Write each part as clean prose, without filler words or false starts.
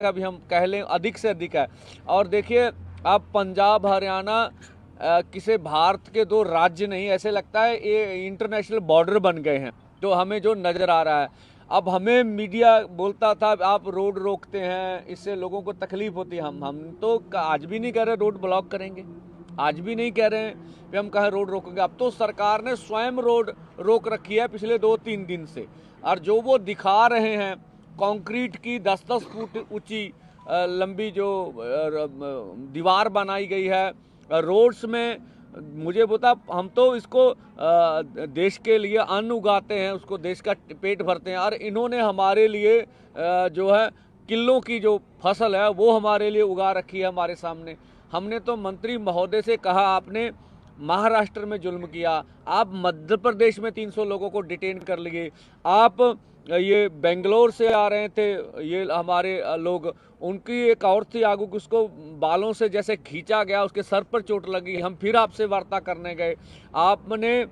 का भी हम कह लें अधिक से अधिक है। और देखिए अब पंजाब हरियाणा किसी भारत के दो राज्य नहीं, ऐसे लगता है ये इंटरनेशनल बॉर्डर बन गए हैं। तो हमें जो नज़र आ रहा है, अब हमें मीडिया बोलता था आप रोड रोकते हैं इससे लोगों को तकलीफ होती है। हम तो आज भी नहीं कह रहे रोड ब्लॉक करेंगे, आज भी नहीं कह रहे हैं कि हम कहें रोड रोकेंगे। अब तो सरकार ने स्वयं रोड रोक रखी है पिछले 2-3 दिन से। और जो वो दिखा रहे हैं कंक्रीट की 10-10 फुट ऊंची लंबी जो दीवार बनाई गई है रोड्स में, मुझे बता, हम तो इसको देश के लिए अन्न उगाते हैं, उसको देश का पेट भरते हैं, और इन्होंने हमारे लिए जो है किलों की जो फसल है वो हमारे लिए उगा रखी है हमारे सामने। हमने तो मंत्री महोदय से कहा आपने महाराष्ट्र में जुल्म किया, आप मध्य प्रदेश में 300 लोगों को डिटेन कर लिए, आप ये बेंगलोर से आ रहे थे ये हमारे लोग, उनकी एक और थी आगू, उसको बालों से जैसे खींचा गया, उसके सर पर चोट लगी, हम फिर आपसे वार्ता करने गए। आपने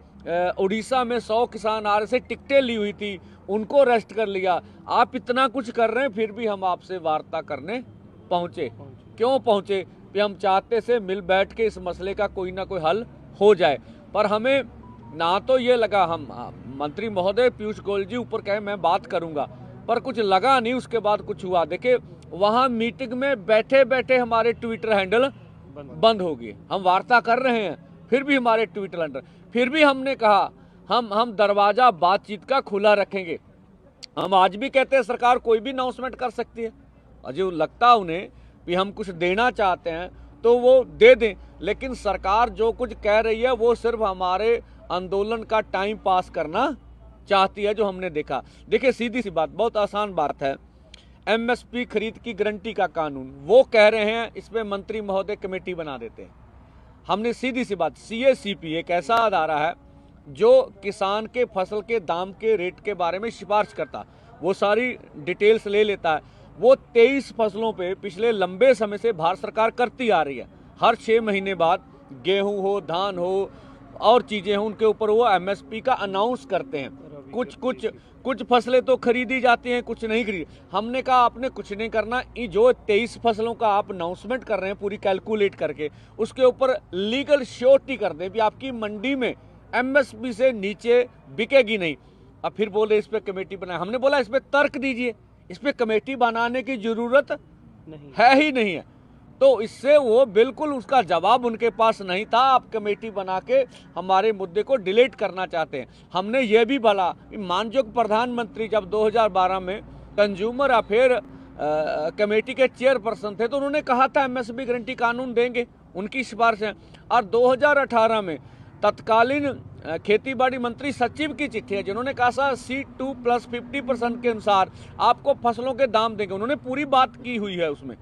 उड़ीसा में 100 किसान आ रहे थे, टिकटें ली हुई थी, उनको अरेस्ट कर लिया। आप इतना कुछ कर रहे हैं फिर भी हम आपसे वार्ता करने पहुंचे। क्यों पहुंचे? कि हम चाहते से मिल बैठ के इस मसले का कोई ना कोई हल हो जाए। पर हमें ना तो ये लगा, हम मंत्री महोदय पीयूष गोयल जी ऊपर कहे मैं बात करूंगा, पर कुछ लगा नहीं, उसके बाद कुछ हुआ। देखिए वहां मीटिंग में बैठे बैठे हमारे ट्विटर हैंडल बंद हो गए। हम वार्ता कर रहे हैं फिर भी हमारे ट्विटर हैंडल, फिर भी हमने कहा हम दरवाजा बातचीत का खुला रखेंगे। हम आज भी कहते हैं सरकार कोई भी अनाउंसमेंट कर सकती है, और जो लगता उन्हें भी हम कुछ देना चाहते हैं तो वो दे दें, लेकिन सरकार जो कुछ कह रही है वो सिर्फ हमारे आंदोलन का टाइम पास करना चाहती है, जो हमने देखा। देखिए सीधी सी बात, बहुत आसान बात है, एमएसपी खरीद की गारंटी का कानून वो कह रहे हैं इस पे मंत्री महोदय कमेटी बना देते हैं। हमने सीधी सी बात, सीएसीपी एक ऐसा अदारा है जो किसान के फसल के दाम के रेट के बारे में सिफारिश करता, वो सारी डिटेल्स ले लेता है। वो 23 फसलों पे पिछले लंबे समय से भारत सरकार करती आ रही है, हर 6 महीने बाद गेहूं हो, धान हो और चीजें हों, उनके ऊपर वो एमएसपी का अनाउंस करते हैं। कुछ फसलें तो खरीदी जाती हैं, कुछ नहीं खरीदी। हमने कहा आपने कुछ नहीं करना, ये जो 23 फसलों का आप अनाउंसमेंट कर रहे हैं पूरी कैलकुलेट करके, उसके ऊपर लीगल श्योरिटी कर दें कि आपकी मंडी में एमएसपी से नीचे बिकेगी नहीं। अब फिर बोले इस पे कमेटी बनाए, हमने बोला इस पे तर्क दीजिए, इस पे कमेटी बनाने की जरूरत नहीं है ही नहीं है। तो इससे वो बिल्कुल उसका जवाब उनके पास नहीं था, आप कमेटी बना के हमारे मुद्दे को डिलीट करना चाहते हैं। हमने ये भी बोला, माननीय प्रधानमंत्री जब 2012 में कंज्यूमर अफेयर कमेटी के चेयरपर्सन थे तो उन्होंने कहा था एमएसपी गारंटी कानून देंगे, उनकी सिफारिश है। और 2018 में तत्कालीन खेती-बाड़ी मंत्री सचिव की चिट्ठी है जिन्होंने कहा था C2 प्लस 50% के अनुसार आपको फसलों के दाम देंगे, उन्होंने पूरी बात की हुई है उसमें।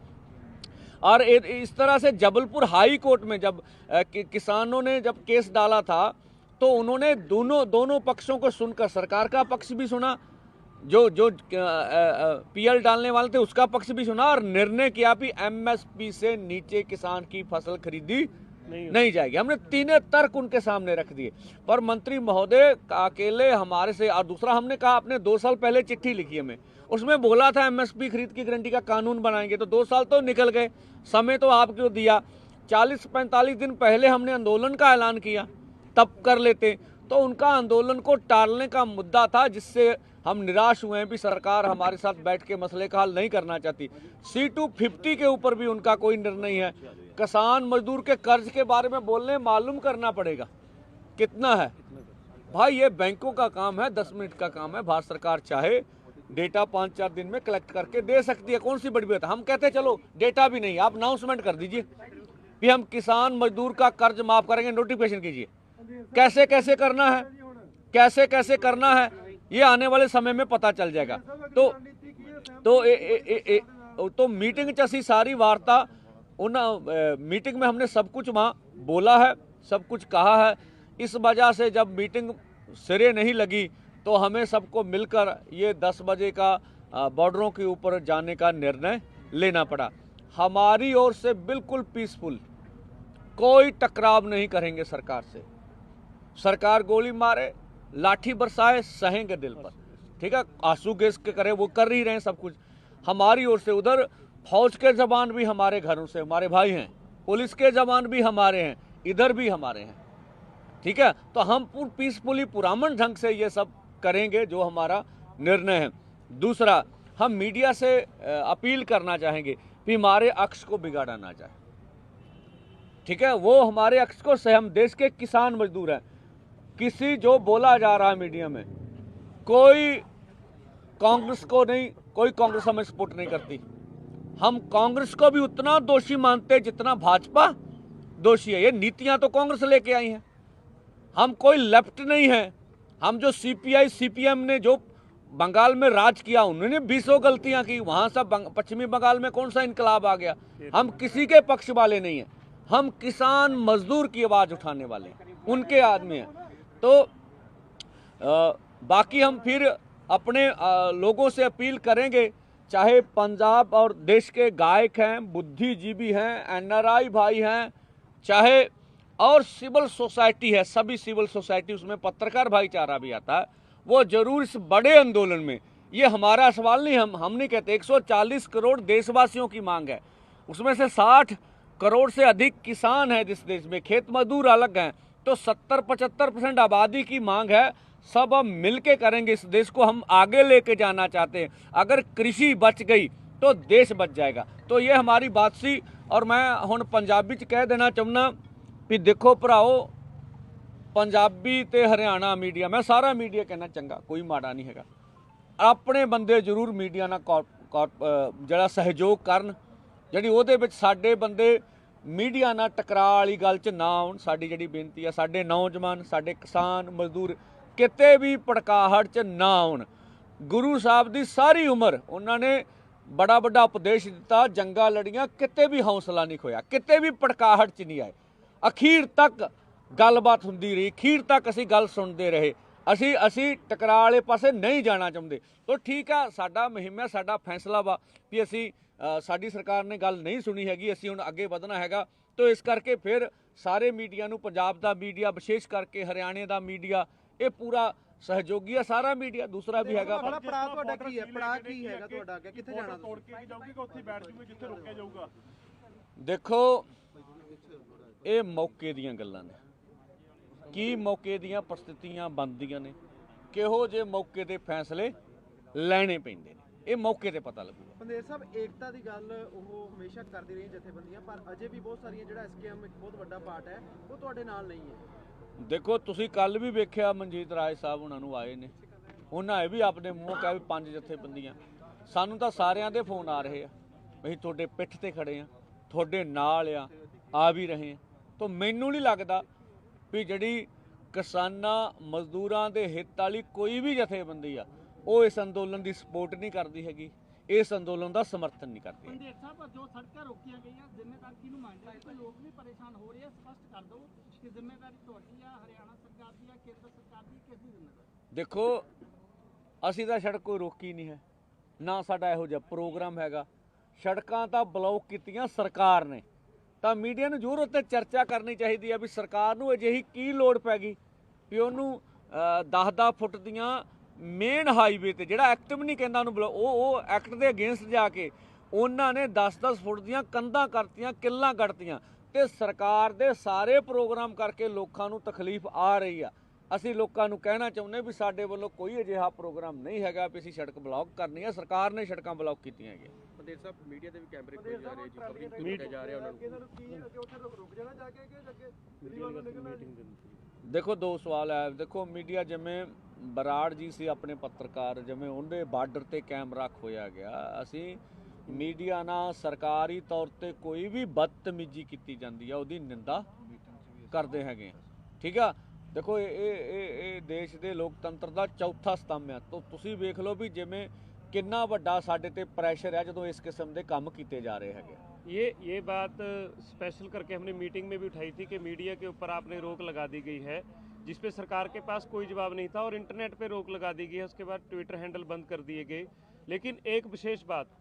और इस तरह से जबलपुर हाई कोर्ट में जब किसानों ने जब केस डाला था तो उन्होंने दोनों पक्षों को सुनकर सरकार का पक्ष भी सुना, जो पीएल डालने वाले थे उसका पक्ष भी सुना, और निर्णय किया भी एमएसपी से नीचे किसान की फसल खरीदी नहीं जाएगी। हमने तीनों तर्क उनके सामने रख दिए, पर मंत्री महोदय अकेले हमारे से। और दूसरा हमने कहा आपने 2 साल पहले चिट्ठी लिखी हमें, उसमें बोला था एमएसपी खरीद की गारंटी का कानून बनाएंगे, तो 2 साल तो निकल गए, समय तो आपको दिया। 40-45 दिन पहले हमने आंदोलन का ऐलान किया, तब कर लेते। तो उनका आंदोलन को टालने का मुद्दा था, जिससे हम निराश हुए हैं भी सरकार हमारे साथ बैठ के मसले का हल नहीं करना चाहती। C250 के ऊपर भी उनका कोई निर्णय है। किसान मजदूर के कर्ज के बारे में बोलने, मालूम करना पड़ेगा कितना है भाई, ये बैंकों का काम है, 10 मिनट का काम है। भारत सरकार चाहे डेटा 5-4 दिन में कलेक्ट करके दे सकती है, कौन सी बड़ी बात है। हम कहते हैं चलो डेटा भी नहीं, आप अनाउंसमेंट कर दीजिए कि हम किसान मजदूर का कर्ज माफ करेंगे, नोटिफिकेशन कीजिए। कैसे कैसे करना है, कैसे कैसे करना है, ये आने वाले समय में पता चल जाएगा। तो मीटिंग च सारी वार्ता उन मीटिंग में हमने सब कुछ वहाँ बोला है, सब कुछ कहा है। इस वजह से जब मीटिंग सिरे नहीं लगी तो हमें सबको मिलकर ये 10 बजे का बॉर्डरों के ऊपर जाने का निर्णय लेना पड़ा। हमारी ओर से बिल्कुल पीसफुल, कोई टकराव नहीं करेंगे सरकार से। सरकार गोली मारे, लाठी बरसाए, सहेंगे दिल पर, ठीक है। आंसू गैस के करे वो कर ही रहे हैं सब कुछ। हमारी ओर से उधर फौज के जवान भी हमारे घरों से हमारे भाई हैं, पुलिस के जवान भी हमारे हैं, इधर भी हमारे हैं, ठीक है। तो हम पीसफुली पुरामन ढंग से ये सब करेंगे जो हमारा निर्णय है। दूसरा, हम मीडिया से अपील करना चाहेंगे कि हमारे अक्स को बिगाड़ा ना जाए, ठीक है। वो हमारे अक्स को से हम देश के किसान मजदूर हैं। किसी जो बोला जा रहा है मीडिया में, कोई कांग्रेस को नहीं, कोई कांग्रेस हमें सपोर्ट नहीं करती। हम कांग्रेस को भी उतना दोषी मानते हैं जितना भाजपा दोषी है। ये नीतियां तो कांग्रेस लेके आई हैं। हम कोई लेफ्ट नहीं है। हम जो सीपीआई सीपीएम ने जो बंगाल में राज किया, उन्होंने 20 गलतियां की। वहां सब पश्चिमी बंगाल में कौन सा इनकलाब आ गया। हम किसी के पक्ष वाले नहीं हैं। हम किसान मजदूर की आवाज उठाने वाले हैं, उनके आदमी हैं। तो बाकी हम फिर अपने लोगों से अपील करेंगे, चाहे पंजाब और देश के गायक हैं, बुद्धिजीवी हैं, एनआरआई भाई हैं, चाहे और सिविल सोसाइटी है, सभी सिविल सोसाइटी, उसमें पत्रकार भाईचारा भी आता है, वो जरूर इस बड़े आंदोलन में, ये हमारा सवाल नहीं, हम नहीं कहते, 140 करोड़ देशवासियों की मांग है। उसमें से 60 करोड़ से अधिक किसान हैं जिस देश में, खेत मजदूर अलग हैं। तो 70-75% आबादी की मांग है। सब हम मिलके करेंगे। इस देश को हम आगे लेके जाना चाहते हैं। अगर कृषि बच गई तो देश बच जाएगा। तो ये हमारी बात सी। और मैं हुण पंजाबी च कह देना चाहना भी देखो भराओ, पंजाबी ते हरियाणा मीडिया, मैं सारा मीडिया कहना चंगा, कोई माड़ा नहीं हैगा। अपने बंदे जरूर मीडिया नाल जड़ा सहयोग करन, ਜਿਹੜੀ ਉਹਦੇ ਵਿੱਚ ਸਾਡੇ ਬੰਦੇ ਮੀਡੀਆ ਨਾਲ ਟਕਰਾਅ ਵਾਲੀ ਗੱਲ 'ਚ ਨਾ ਆਉਣ। ਸਾਡੀ ਜਿਹੜੀ ਬੇਨਤੀ ਆ, ਸਾਡੇ ਨੌਜਵਾਨ, ਸਾਡੇ ਕਿਸਾਨ ਮਜ਼ਦੂਰ ਕਿਤੇ ਵੀ ਭੜਕਾਹਟ 'ਚ ਨਾ ਆਉਣ। ਗੁਰੂ ਸਾਹਿਬ ਦੀ ਸਾਰੀ ਉਮਰ ਉਹਨਾਂ ਨੇ ਬੜਾ ਵੱਡਾ ਉਪਦੇਸ਼ ਦਿੱਤਾ, ਜੰਗਾਂ ਲੜੀਆਂ, ਕਿਤੇ ਵੀ ਹੌਸਲਾ ਨਹੀਂ ਖੋਇਆ, ਕਿਤੇ ਵੀ ਭੜਕਾਹਟ 'ਚ ਨਹੀਂ ਆਏ। ਅਖੀਰ ਤੱਕ ਗੱਲਬਾਤ ਹੁੰਦੀ ਰਹੀ, ਅਖੀਰ ਤੱਕ ਅਸੀਂ ਗੱਲ ਸੁਣਦੇ ਰਹੇ। ਅਸੀਂ ਟਕਰਾਅ ਵਾਲੇ ਪਾਸੇ ਨਹੀਂ ਜਾਣਾ ਚਾਹੁੰਦੇ। ਤਾਂ ਠੀਕ ਆ, ਸਾਡਾ ਮੁਹਿੰਮ ਹੈ, ਸਾਡਾ ਫੈਸਲਾ ਵਾ ਵੀ ਅਸੀਂ ਸਾਡੀ ਸਰਕਾਰ ਨੇ ਗੱਲ ਨਹੀਂ ਸੁਣੀ ਹੈਗੀ, ਅਸੀਂ ਹੁਣ ਅੱਗੇ ਵਧਣਾ ਹੈਗਾ। तो इस करके फिर सारे मीडिया नूं, पंजाब दा मीडिया विशेष करके हरियाणे दा मीडिया, ये पूरा सहयोगी है। सारा मीडिया दूसरा भी हैगा। देखो ये मौके दीयां गल्लां ने, की मौके दीयां परिस्थितियां बनदियां ने, किहो जे मौके ते फैसले लैणे पैंदे ने, ਇਹ ਮੌਕੇ ਤੇ ਪਤਾ ਲੱਗੂਗਾ। ਪੰਦੇਰ ਸਾਹਿਬ, ਏਕਤਾ ਦੀ ਗੱਲ ਉਹ ਹਮੇਸ਼ਾ ਕਰਦੀ ਰਹੀ ਜਥੇਬੰਦੀਆਂ, ਪਰ ਅਜੇ ਵੀ ਬਹੁਤ ਸਾਰੀਆਂ ਜਿਹੜਾ ਐਸਕੇਐਮ ਇੱਕ ਬਹੁਤ ਵੱਡਾ ਪਾਰਟ ਹੈ, ਉਹ ਤੁਹਾਡੇ ਨਾਲ ਨਹੀਂ ਹੈ। ਦੇਖੋ ਤੁਸੀਂ ਕੱਲ ਵੀ ਵੇਖਿਆ, ਮਨਜੀਤ ਰਾਜ ਸਾਹਿਬ ਉਹਨਾਂ ਨੂੰ ਆਏ ਨੇ, ਉਹਨਾਂ ਇਹ ਵੀ ਆਪਣੇ ਮੂੰਹ ਕਿਹਾ ਵੀ 5 ਜਥੇਬੰਦੀਆਂ। ਸਾਨੂੰ ਤਾਂ ਸਾਰਿਆਂ ਦੇ ਫੋਨ ਆ ਰਹੇ ਆ, ਅਸੀਂ ਤੁਹਾਡੇ ਪਿੱਠ ਤੇ ਖੜੇ ਆ, ਤੁਹਾਡੇ ਨਾਲ ਆ ਵੀ ਰਹੇ ਆ। ਤਾਂ ਮੈਨੂੰ ਨਹੀਂ ਲੱਗਦਾ ਵੀ ਜਿਹੜੀ ਕਿਸਾਨਾਂ ਮਜ਼ਦੂਰਾਂ ਦੇ ਹਿੱਤ ਵਾਲੀ ਕੋਈ ਵੀ ਜਥੇਬੰਦੀ ਆ ਉਹ ਇਸ ਅੰਦੋਲਨ ਦੀ ਸਪੋਰਟ ਨਹੀਂ ਕਰਦੀ ਹੈਗੀ, ਇਸ ਅੰਦੋਲਨ ਦਾ ਸਮਰਥਨ ਨਹੀਂ ਕਰਦੀ। ਪੰਦੇਰ ਸਾਹਿਬ, ਜੋ ਸੜਕਾਂ ਰੋਕੀਆਂ ਗਈਆਂ, ਜ਼ਿੰਮੇਵਾਰ ਕਿਹਨੂੰ ਮੰਨਦੇ ਹੋ? ਲੋਕ ਵੀ ਪਰੇਸ਼ਾਨ ਹੋ ਰਹੇ ਆ, ਸਪਸ਼ਟ ਕਰ ਦਿਓ ਕਿ ਜ਼ਿੰਮੇਵਾਰੀ ਤੁਹਾਡੀ ਆ, ਹਰਿਆਣਾ ਸਰਕਾਰ ਦੀ ਆ, ਕੇਂਦਰ ਸਰਕਾਰ ਦੀ, ਕਿਸ ਦੀ ਜ਼ਿੰਮੇਵਾਰੀ? ਦੇਖੋ ਅਸੀਂ ਤਾਂ ਸੜਕ ਕੋਈ ਰੋਕੀ ਨਹੀਂ ਹੈ, ਨਾ ਸਾਡਾ ਇਹੋ ਜਿਹਾ ਪ੍ਰੋਗਰਾਮ ਹੈਗਾ। ਸੜਕਾਂ ਤਾਂ ਬਲੌਕ ਕੀਤੀਆਂ ਸਰਕਾਰ ਨੇ। ਤਾਂ ਮੀਡੀਆ ਨੂੰ ਜ਼ਰੂਰ ਉੱਤੇ ਚਰਚਾ ਕਰਨੀ ਚਾਹੀਦੀ ਹੈ ਵੀ ਸਰਕਾਰ ਨੂੰ ਅਜਿਹੀ ਕੀ ਲੋੜ ਪੈ ਗਈ ਵੀ ਉਹਨੂੰ 10-10 ਫੁੱਟ ਦੀਆਂ ਮੇਨ ਹਾਈਵੇ ਤੇ, ਜਿਹੜਾ ਐਕਟ ਵੀ ਨਹੀਂ ਕਹਿੰਦਾ ਉਹਨੂੰ, ਉਹ ਐਕਟ ਦੇ ਅਗੇਂਸਟ ਜਾ ਕੇ ਉਹਨਾਂ ਨੇ 10-10 ਫੁੱਟ ਦੀਆਂ ਕੰਧਾਂ ਕਰਤੀਆਂ, ਕਿੱਲਾਂ ਕੱਢਤੀਆਂ। ਤੇ ਸਰਕਾਰ ਦੇ ਸਾਰੇ ਪ੍ਰੋਗਰਾਮ ਕਰਕੇ ਲੋਕਾਂ ਨੂੰ ਤਕਲੀਫ ਆ ਰਹੀ ਆ। ਅਸੀਂ ਲੋਕਾਂ ਨੂੰ ਕਹਿਣਾ ਚਾਹੁੰਦੇ ਵੀ ਸਾਡੇ ਵੱਲੋਂ ਕੋਈ ਅਜਿਹਾ ਪ੍ਰੋਗਰਾਮ ਨਹੀਂ ਹੈਗਾ ਵੀ ਅਸੀਂ ਸੜਕ ਬਲੌਕ ਕਰਨੀ ਹੈ। ਸਰਕਾਰ ਨੇ ਸੜਕਾਂ ਬਲੌਕ ਕੀਤੀਆਂ ਹੈਗੀਆਂ। ਪੰਦੇਰ ਸਾਹਿਬ, ਮੀਡੀਆ ਦੇ ਵੀ ਕੈਮਰੇ ਖੋਲੇ ਜਾ ਰਹੇ ਜੀ, ਪਬਲਿਕ ਨੂੰ ਜਾ ਰਿਹਾ, ਉਹਨਾਂ ਨੂੰ ਕੀ ਉੱਥੇ ਰੁਕ ਜਾਣਾ ਜਾ ਕੇ ਕਿ ਅੱਗੇ ਦੇਖੋ ਦੋ ਸਵਾਲ ਹੈ। ਦੇਖੋ ਮੀਡੀਆ ਜਿਵੇਂ ਬਰਾੜ ਜੀ ਸੀ ਆਪਣੇ ਪੱਤਰਕਾਰ, ਜਿਵੇਂ ਉਹਦੇ ਬਾਰਡਰ ਤੇ ਕੈਮਰਾ ਖੋਇਆ ਗਿਆ। ਅਸੀਂ ਮੀਡੀਆ ਨਾਲ ਸਰਕਾਰੀ ਤੌਰ ਤੇ ਕੋਈ ਵੀ ਬਦਤਮੀਜ਼ੀ ਕੀਤੀ ਜਾਂਦੀ ਆ ਉਹਦੀ ਨਿੰਦਾ ਕਰਦੇ ਹੈਗੇ, ਠੀਕ ਆ। ਦੇਖੋ ਇਹ ਦੇਸ਼ ਦੇ ਲੋਕਤੰਤਰ ਦਾ ਚੌਥਾ ਸਤੰਭ ਆ। ਤਾਂ ਤੁਸੀਂ ਵੇਖ ਲਓ ਵੀ ਜਿਵੇਂ ਕਿੰਨਾ ਵੱਡਾ ਸਾਡੇ ਤੇ ਪ੍ਰੈਸ਼ਰ ਹੈ ਜਦੋਂ ਇਸ किस्म के काम किए जा रहे हैं। ये बात स्पेशल करके हमने मीटिंग में भी उठाई थी कि मीडिया के ऊपर आपने रोक लगा दी गई है, जिस पे सरकार के पास कोई जवाब नहीं था, और इंटरनेट पे रोक लगा दी गई है। उसके बाद ट्विटर हैंडल बंद कर दिए गए। लेकिन एक विशेष बात,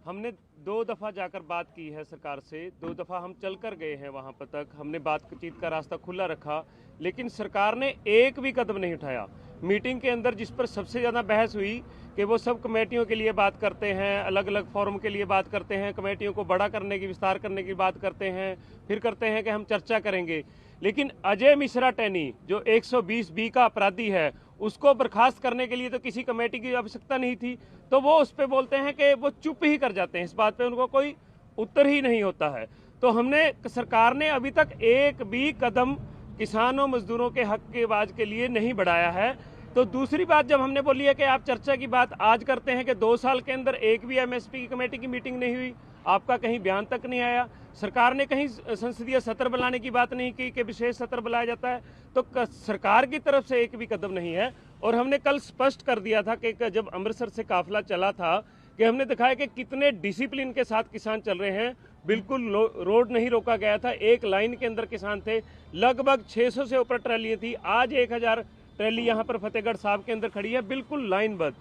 हमने 2 दफ़ा जाकर बात की है सरकार से, 2 दफ़ा हम चल कर गए हैं वहाँ पर तक, हमने बातचीत का रास्ता खुला रखा, लेकिन सरकार ने एक भी कदम नहीं उठाया। मीटिंग के अंदर जिस पर सबसे ज़्यादा बहस हुई कि वो सब कमेटियों के लिए बात करते हैं, अलग अलग फॉरम के लिए बात करते हैं, कमेटियों को बड़ा करने की, विस्तार करने की बात करते हैं, फिर करते हैं कि हम चर्चा करेंगे। लेकिन अजय मिश्रा टैनी जो 120B का अपराधी है, उसको बर्खास्त करने के लिए तो किसी कमेटी की आवश्यकता नहीं थी, तो वो उस पर बोलते हैं कि वो चुप ही कर जाते हैं, इस बात पे उनको कोई उत्तर ही नहीं होता है। तो हमने, सरकार ने अभी तक एक भी कदम किसानों मजदूरों के हक की आवाज के लिए नहीं बढ़ाया है। तो दूसरी बात जब हमने बोली है कि आप चर्चा की बात आज करते हैं कि 2 साल के अंदर एक भी एमएसपी की कमेटी की मीटिंग नहीं हुई, आपका कहीं बयान तक नहीं आया, सरकार ने कहीं संसदीय सत्र बुलाने की बात नहीं की कि विशेष सत्र बुलाया जाता है, तो सरकार की तरफ से एक भी कदम नहीं है। और हमने कल स्पष्ट कर दिया था कि जब अमृतसर से काफिला चला था कि हमने दिखाया कि कितने डिसिप्लिन के साथ किसान चल रहे हैं, बिल्कुल रोड नहीं रोका गया था, एक लाइन के अंदर किसान थे, लगभग 600 से ऊपर ट्रैलियाँ थी, आज 1000 ट्रैली यहाँ पर फतेहगढ़ साहब के अंदर खड़ी है, बिल्कुल लाइनबद्ध,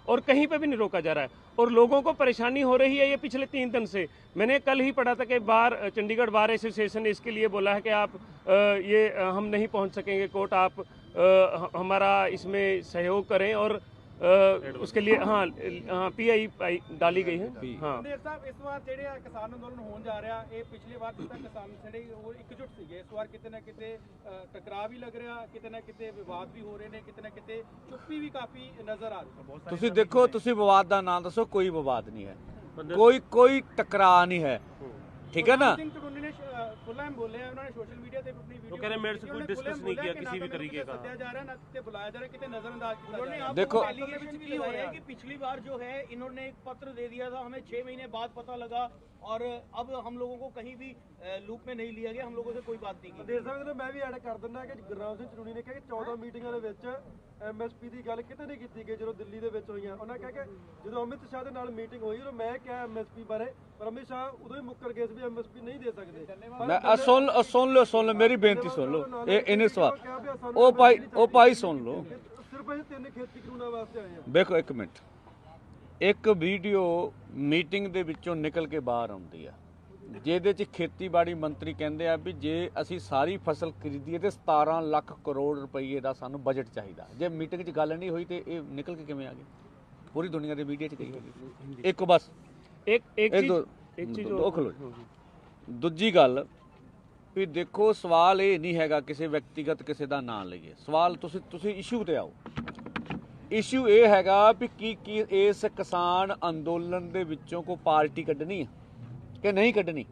और कहीं पे भी नहीं रोका जा रहा है। और लोगों को परेशानी हो रही है ये पिछले 3 दिन से। मैंने कल ही पढ़ा था कि चंडीगढ़ बार एसोसिएशन ने इसके लिए बोला है कि आप हम नहीं पहुँच सकेंगे कोर्ट, आप हमारा इसमें सहयोग करें, और उसके लिए PI डाली गई है। हाँ देर साहब, इस बार ਜਿਹੜੇ ਕਿਸਾਨ ਅੰਦੋਲਨ ਹੋਣ ਜਾ ਰਿਹਾ, ਇਹ ਪਿਛਲੀ ਵਾਰ ਜਿੱਦਾਂ ਕਿਸਾਨ ਜਿਹੜੇ ਉਹ ਇਕਜੁੱਟ ਸੀਗੇ, ਇਸ ਵਾਰ ਕਿਤੇ ਨਾ ਕਿਤੇ ਟਕਰਾਅ ਵੀ ਲੱਗ ਰਿਹਾ, ਕਿਤੇ ਨਾ ਕਿਤੇ ਵਿਵਾਦ ਵੀ ਹੋ ਰਹੇ ਨੇ, ਕਿਤੇ ਨਾ ਕਿਤੇ ਚੁੱਪੀ ਵੀ ਕਾਫੀ ਨਜ਼ਰ ਆ ਰਹੀ ਹੈ। ਤੁਸੀਂ ਦੇਖੋ, ਤੁਸੀਂ ਵਿਵਾਦ ਦਾ ਨਾਂ ਦੱਸੋ, ਕੋਈ ਵਿਵਾਦ ਨਹੀਂ ਹੈ, ਕੋਈ ਟਕਰਾਅ नहीं है, ठीक है ना। खुलाम बोले हैं, उन्होंने सोशल मीडिया पे अपनी वीडियो, तो कह रहे मेरे से कोई डिस्कस नहीं किया किसी भी तरीके का, सत्या जा रहा है ना ते बुलाया जा रहा है, कितने नजरअंदाज किया जा रहा है। देखो, एलिगेशन भी हो रहा है कि पिछली बार जो है इन्होंने एक पत्र दे दिया था, हमें 6 महीने बाद पता लगा, और अब हम लोगों को कहीं भी लूप में नहीं लिया गया, हम लोगों से कोई बात नहीं की। ਦੇਖ ਸਕਦੇ ਮੈਂ ਵੀ ਐਡ ਕਰ ਦਿੰਦਾ ਕਿ ਗੁਰਨਾਮ ਸਿੰਘ ਚੜੂਣੀ ਨੇ ਕਿਹਾ ਕਿ 14 ਮੀਟਿੰਗਾਂ ਦੇ ਵਿੱਚ ਐਮਐਸਪੀ ਦੀ ਗੱਲ ਕਿਤੇ ਨਹੀਂ ਕੀਤੀ ਗਈ ਜਦੋਂ ਦਿੱਲੀ ਦੇ ਵਿੱਚ ਹੋਈਆਂ। ਉਹਨਾਂ ਕਿਹਾ ਕਿ ਜਦੋਂ ਅਮਿਤ ਸ਼ਾਹ ਦੇ ਨਾਲ ਮੀਟਿੰਗ ਹੋਈ ਉਦੋਂ ਮੈਂ ਕਿਹਾ ਐਮਐਸਪੀ ਬਾਰੇ, ਪਰ ਅਮਿਤ ਸ਼ਾਹ ਉਦੋਂ ਹੀ ਮੁੱਕਰ ਗਏ ਸੀ ਵੀ ਐਮਐਸਪੀ ਨਹੀਂ ਦੇ ਸਕਦੇ। मैं सुन लो मेरी बेनती सुन लो, इन्हें सवाल ओ भाई सुन लो, ਸਿਰਫ ਅਸੀਂ 3 ਖੇਤੀ ਕਾਨੂੰਨਾਂ ਵਾਸਤੇ ਆਏ ਹਾਂ। ਦੇਖੋ ਇੱਕ ਮਿੰਟ, ਇੱਕ ਵੀਡੀਓ ਮੀਟਿੰਗ ਦੇ ਵਿੱਚੋਂ ਨਿਕਲ ਕੇ ਬਾਹਰ ਆਉਂਦੀ ਆ, ਜਿਹਦੇ 'ਚ ਖੇਤੀਬਾੜੀ ਮੰਤਰੀ ਕਹਿੰਦੇ ਆ ਵੀ ਜੇ ਅਸੀਂ ਸਾਰੀ ਫਸਲ ਖਰੀਦੀਏ ਤੇ 17 ਲੱਖ ਕਰੋੜ ਰੁਪਏ ਦਾ ਸਾਨੂੰ ਬਜਟ ਚਾਹੀਦਾ। ਜੇ ਮੀਟਿੰਗ 'ਚ ਗੱਲ ਨਹੀਂ ਹੋਈ ਤੇ ਇਹ ਨਿਕਲ ਕੇ ਕਿਵੇਂ ਆ ਗਈ? ਪੂਰੀ ਦੁਨੀਆ ਦੇ ਮੀਡੀਆ 'ਚ ਗਈ ਹੋਗੀ। ਇੱਕ ਬਸ ਇੱਕ ਚੀਜ਼ ਦੋ ਖਲੋ। ਦੂਜੀ ਗੱਲ ਵੀ ਦੇਖੋ, ਸਵਾਲ ਇਹ ਨਹੀਂ ਹੈਗਾ ਕਿਸੇ ਵਿਅਕਤੀਗਤ ਕਿਸੇ ਦਾ ਨਾਂ ਲਈਏ, ਸਵਾਲ ਤੁਸੀਂ ਇਸ਼ੂ ਤੇ ਆਓ। ਇਸ਼ੂ ਇਹ ਹੈਗਾ ਵੀ ਕੀ ਇਸ ਕਿਸਾਨ ਅੰਦੋਲਨ ਦੇ ਵਿੱਚੋਂ ਕੋਈ ਪਾਰਟੀ ਕੱਢਣੀ ਹੈ ਕਿ ਨਹੀਂ ਕੱਢਣੀ,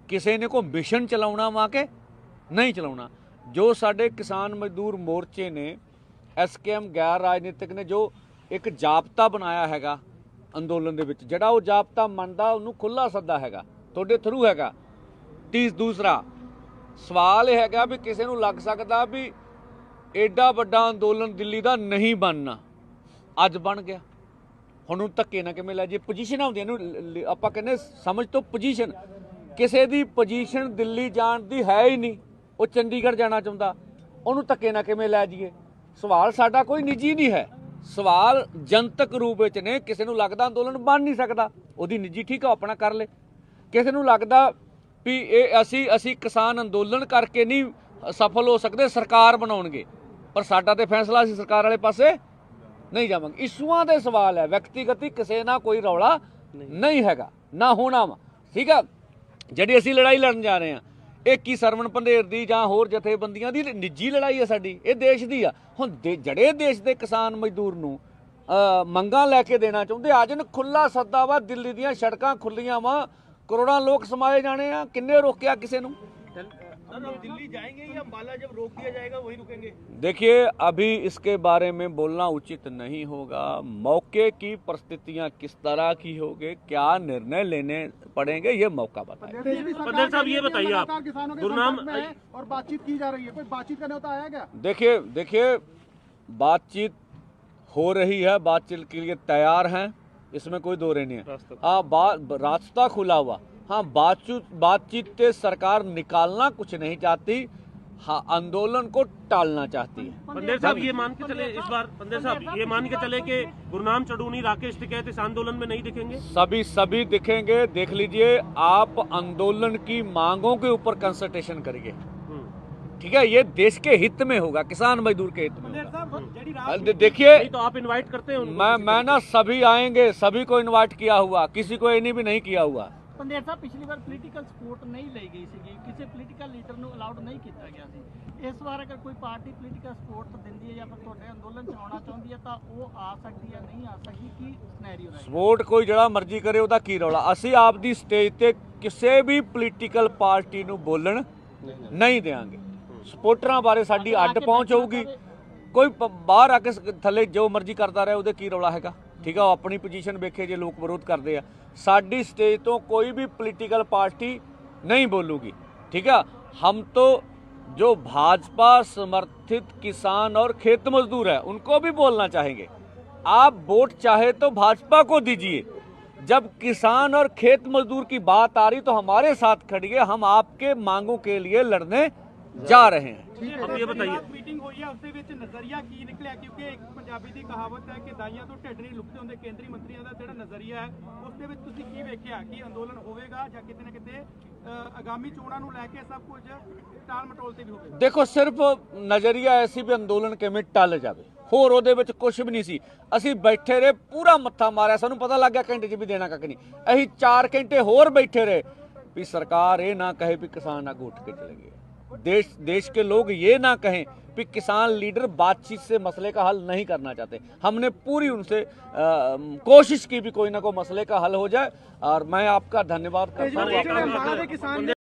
ਕਿਸੇ ਨੇ ਕੋਈ ਮਿਸ਼ਨ ਚਲਾਉਣਾ ਵਾ ਕਿ ਨਹੀਂ ਚਲਾਉਣਾ। ਜੋ ਸਾਡੇ ਕਿਸਾਨ ਮਜ਼ਦੂਰ ਮੋਰਚੇ ਨੇ, SKM ਗੈਰ ਰਾਜਨੀਤਿਕ ਨੇ ਜੋ ਇੱਕ ਜਾਬਤਾ ਬਣਾਇਆ ਹੈਗਾ ਅੰਦੋਲਨ ਦੇ ਵਿੱਚ, ਜਿਹੜਾ ਉਹ ਜਾਬਤਾ ਮੰਨਦਾ ਉਹਨੂੰ ਖੁੱਲ੍ਹਾ ਸੱਦਾ ਹੈਗਾ, ਤੁਹਾਡੇ ਥਰੂ ਹੈਗਾ। ਦੂਸਰਾ ਸਵਾਲ ਇਹ ਹੈਗਾ ਵੀ ਕਿਸੇ ਨੂੰ ਲੱਗ ਸਕਦਾ ਵੀ ਐਡਾ ਵੱਡਾ ਅੰਦੋਲਨ ਦਿੱਲੀ ਦਾ ਨਹੀਂ ਬਣਨਾ, ਅੱਜ ਬਣ ਗਿਆ, ਹੁਣ ਉਹ ਧੱਕੇ ਨਾ ਕਿਵੇਂ ਲੈ ਜੇ। ਪੋਜੀਸ਼ਨਾਂ ਹੁੰਦੀਆਂ ਨੂੰ ਆਪਾਂ ਕਹਿੰਦੇ ਸਮਝ ਤੋਂ ਪੋਜੀਸ਼ਨ, ਕਿਸੇ ਦੀ ਪੋਜੀਸ਼ਨ ਦਿੱਲੀ ਜਾਣ ਦੀ ਹੈ ਹੀ ਨਹੀਂ, ਉਹ ਚੰਡੀਗੜ੍ਹ ਜਾਣਾ ਚਾਹੁੰਦਾ, ਉਹਨੂੰ ਧੱਕੇ ਨਾ ਕਿਵੇਂ ਲੈ ਜਾਈਏ। ਸਵਾਲ ਸਾਡਾ ਕੋਈ ਨਿੱਜੀ ਨਹੀਂ ਹੈ, ਸਵਾਲ ਜਨਤਕ ਰੂਪ ਵਿੱਚ ਨੇ। ਕਿਸੇ ਨੂੰ ਲੱਗਦਾ ਅੰਦੋਲਨ ਬਣ ਨਹੀਂ ਸਕਦਾ, ਉਹਦੀ ਨਿੱਜੀ ਠੀਕ ਆ, ਆਪਣਾ ਕਰ ਲੇ। ਕਿਸੇ ਨੂੰ ਲੱਗਦਾ ਵੀ ਇਹ ਅਸੀਂ ਕਿਸਾਨ ਅੰਦੋਲਨ ਕਰਕੇ ਨਹੀਂ ਸਫਲ ਹੋ ਸਕਦੇ, ਸਰਕਾਰ ਬਣਾਉਣਗੇ, ਪਰ ਸਾਡਾ ਤੇ ਫੈਸਲਾ ਅਸੀਂ ਸਰਕਾਰ ਵਾਲੇ ਪਾਸੇ ਨਹੀਂ ਜਾਵਾਂਗੇ। ਇਸ਼ੂਆਂ ਦੇ ਸਵਾਲ ਹੈ, ਵਿਅਕਤੀਗਤ ਕਿਸੇ ਨਾਲ ਕੋਈ ਰੌਲਾ ਨਹੀਂ ਹੈਗਾ, ਨਾ ਹੋਣਾ ਵਾ, ਠੀਕ ਆ। ਜਿਹੜੀ ਅਸੀਂ ਲੜਾਈ ਲੜਨ ਜਾ ਰਹੇ ਹਾਂ, ਇਹ ਕੀ ਸਰਵਣ ਪੰਧੇਰ ਦੀ ਜਾਂ ਹੋਰ ਜਥੇਬੰਦੀਆਂ ਦੀ ਨਿੱਜੀ ਲੜਾਈ ਹੈ ਸਾਡੀ, ਇਹ ਦੇਸ਼ ਦੀ ਆ। ਹੁਣ ਜਿਹੜੇ ਦੇਸ਼ ਦੇ ਕਿਸਾਨ ਮਜ਼ਦੂਰ ਨੂੰ ਮੰਗਾਂ ਲੈ ਕੇ ਦੇਣਾ ਚਾਹੁੰਦੇ, ਅੱਜ ਨੂੰ ਖੁੱਲਾ ਸੱਦਾ ਵਾ, ਦਿੱਲੀ ਦੀਆਂ ਸੜਕਾਂ ਖੁੱਲੀਆਂ ਵਾ, ਕਰੋੜਾਂ ਲੋਕ ਸਮਾਏ ਜਾਣੇ ਆ, ਕਿੰਨੇ ਰੋਕਿਆ ਕਿਸੇ ਨੂੰ? दिल्ली जाएंगे या अम्बाला जब रोक दिया जाएगा वही रुकेंगे? देखिए, अभी इसके बारे में बोलना उचित नहीं होगा। मौके की परिस्थितियां किस तरह की होगी, क्या निर्णय लेने पड़ेंगे, ये मौका बताएगा। पंडित साहब ये बताइए, आप गुरनाम और बातचीत की जा रही है, कोई बातचीत करने होता आया क्या? देखिए बातचीत हो रही है, बातचीत के लिए तैयार हैं, इसमें कोई दो नहीं है। रास्ता खुला हुआ, हाँ, बातचीत से सरकार निकालना कुछ नहीं चाहती, हाँ, आंदोलन को टालना चाहती है। पंडित साहब ये मान के चले इस बार, पंडित साहब ये मान के चले कि गुरनाम चड़ूनी, राकेश टिकैत इस आंदोलन में नहीं दिखेंगे? सभी दिखेंगे, देख लीजिए। आप आंदोलन की मांगों के ऊपर कंसल्टेशन करिए, ठीक है, ये देश के हित में होगा, किसान मजदूर के हित में पंदेर साहब ਜਿਹੜੀ होगा। रात देखिए तो आप इनवाइट करते हैं मैं ना सभी आएंगे, सभी को इनवाइट किया हुआ, किसी को ये भी नहीं किया हुआ। ਪੰਦੇਰ ਸਾਹਿਬ ਪਿਛਲੀ ਵਾਰ ਪੋਲੀਟੀਕਲ ਸਪੋਰਟ ਨਹੀਂ ਲਈ ਗਈ ਸੀਗੀ, ਕਿਸੇ ਪੋਲੀਟੀਕਲ ਲੀਡਰ ਨੂੰ ਅਲਾਉਡ ਨਹੀਂ ਕੀਤਾ ਗਿਆ ਸੀ। ਇਸ ਵਾਰ ਅਗਰ ਕੋਈ ਪਾਰਟੀ ਪੋਲੀਟੀਕਲ ਸਪੋਰਟ ਦਿੰਦੀ ਹੈ ਜਾਂ ਫਿਰ ਤੁਹਾਡੇ ਅੰਦੋਲਨ ਚ ਆਉਣਾ ਚਾਹੁੰਦੀ ਹੈ ਤਾਂ ਉਹ ਆ ਸਕਦੀ ਹੈ, ਨਹੀਂ ਆ ਸਕਦੀ, ਕੀ ਸਿਨੈਰੀਓ ਹੈ? ਸਪੋਰਟ ਕੋਈ ਜਿਹੜਾ ਮਰਜ਼ੀ ਕਰੇ ਉਹਦਾ ਕੀ ਰੌਲਾ। ਅਸੀਂ ਆਪਦੀ ਸਟੇਜ ਤੇ ਕਿਸੇ ਵੀ ਪੋਲੀਟੀਕਲ ਪਾਰਟੀ ਨੂੰ ਬੋਲਣ ਨਹੀਂ ਦੇਵਾਂਗੇ। ਸਪੋਰਟਰਾਂ ਬਾਰੇ ਸਾਡੀ ਅੱਡ ਪਹੁੰਚ ਹੋਊਗੀ। ਕੋਈ ਬਾਹਰ ਆ ਕੇ ਥੱਲੇ ਜੋ ਮਰਜ਼ੀ ਕਰਦਾ ਰਹੇ, ਉਹਦੇ ਕੀ ਰੌਲਾ ਹੈਗਾ। ਠੀਕ ਆ, ਉਹ ਆਪਣੀ ਪੋਜੀਸ਼ਨ ਵੇਖੇ, ਜੇ ਲੋਕ ਵਿਰੋਧ ਕਰਦੇ ਆ। ਸਾਡੀ ਸਟੇਜ ਤੋਂ ਕੋਈ भी पॉलिटिकल पार्टी नहीं बोलूगी। ठीक है, हम तो जो भाजपा समर्थित किसान और खेत मजदूर है उनको भी बोलना चाहेंगे। आप वोट चाहे तो भाजपा को दीजिए, जब किसान और खेत मजदूर की बात आ रही तो हमारे साथ खड़िए, हम आपके मांगों के लिए लड़ने जा रहे हैं। अब ये बताइए। ਮੀਟਿੰਗ ਹੋਈ ਹੈ, ਉਸਦੇ ਵਿੱਚ ਨਜ਼ਰੀਆ ਕੀ ਨਿਕਲਿਆ? ਕਿਉਂਕਿ ਇੱਕ ਪੰਜਾਬੀ ਦੀ ਕਹਾਵਤ ਹੈ ਕਿ ਦਾਈਆਂ ਤੋਂ ਢਿੱਡ ਨਹੀਂ ਲੁਕਦੇ ਹੁੰਦੇ। ਕੇਂਦਰੀ ਮੰਤਰੀਆਂ ਦਾ ਜਿਹੜਾ ਨਜ਼ਰੀਆ ਹੈ ਉਸਦੇ ਵਿੱਚ ਤੁਸੀਂ ਕੀ ਵੇਖਿਆ ਕਿ ਅੰਦੋਲਨ ਹੋਵੇਗਾ ਜਾਂ ਕਿਤੇ ਨਾ ਕਿਤੇ ਆਗਾਮੀ ਚੋਣਾਂ ਨੂੰ ਲੈ ਕੇ ਸਭ ਕੁਝ ਟਾਲ ਮਟੋਲ ਤੇ ਵੀ ਹੋਵੇਗਾ? ਦੇਖੋ, ਸਿਰਫ ਨਜ਼ਰੀਆ ਐਸੀ ਵੀ ਅੰਦੋਲਨ ਕਿਵੇਂ ਟਲ ਜਾਵੇ, ਹੋਰ ਉਹਦੇ ਵਿੱਚ ਕੁਝ ਵੀ ਨਹੀਂ ਸੀ। ਅਸੀਂ ਬੈਠੇ ਰਹੇ, ਪੂਰਾ ਮੱਥਾ ਮਾਰਿਆ, ਸਾਨੂੰ ਪਤਾ ਲੱਗ ਗਿਆ ਘੰਟੇ 'ਚ ਵੀ ਦੇਣਾ ਕੱਖ ਨਹੀਂ। ਅਸੀਂ 4 ਘੰਟੇ ਹੋਰ ਬੈਠੇ ਰਹੇ ਵੀ ਸਰਕਾਰ ਇਹ ਨਾ ਕਹੇ ਵੀ किसान आगे उठ के चले गए। देश के लोग ये ना कहें कि किसान लीडर बातचीत से मसले का हल नहीं करना चाहते। हमने पूरी उनसे कोशिश की भी कोई ना कोई मसले का हल हो जाए। और मैं आपका धन्यवाद करता हूँ।